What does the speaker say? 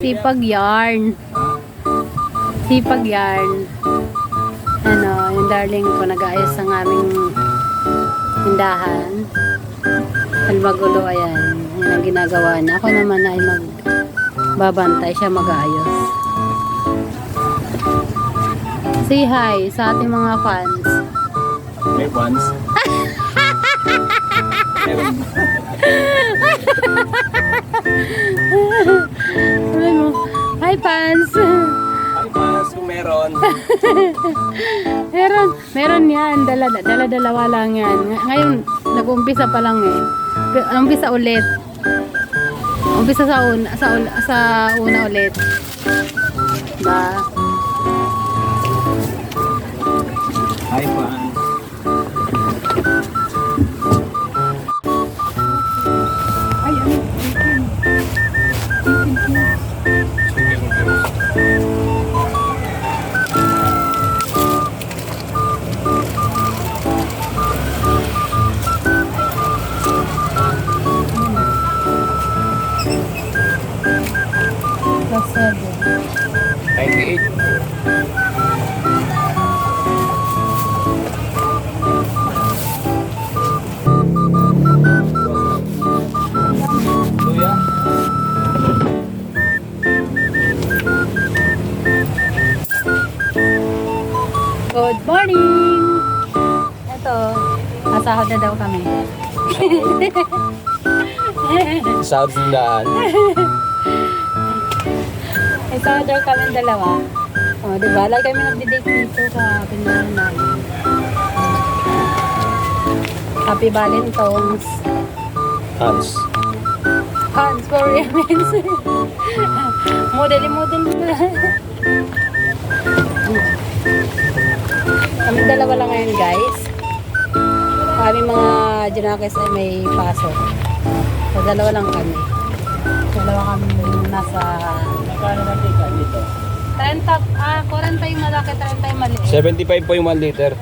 Sipag Yarn. Sipag Yarn. Ano, yung darling ko nag-aayos ng aming tindahan. Almagulo, ayan. Yan ang ginagawa niya. Ako naman ay magbabantay, siya mag-aayos. Say hi sa ating mga fans. May fans. Sabi mo, hi fans. Ay, fans kung meron. Meron yan. Dalawa lang yan. Ngayon, nag-umpisa pa lang eh. Umpisa ulit. Umpisa sa una ulit. Ba? Hi, fans. Ay, ano? Plus 7. 98. Luya. Good morning! Ito, nasahod na daw kami. South Sudan. May sahod daw kami dalawa. O, diba? Lagi kami nagdi-date dito sa pindahan namin. Happy Valentine's. Hans. Hans for women's. Model. Kami dalawa lang ngayon, guys. Kami mga Junakis ay may pasok. So, dalawa lang kami. Dalawa kami nasa... Paano natin ka dito? 40 yung malaki, 30 yung maliit. 75 po yung 1 liter.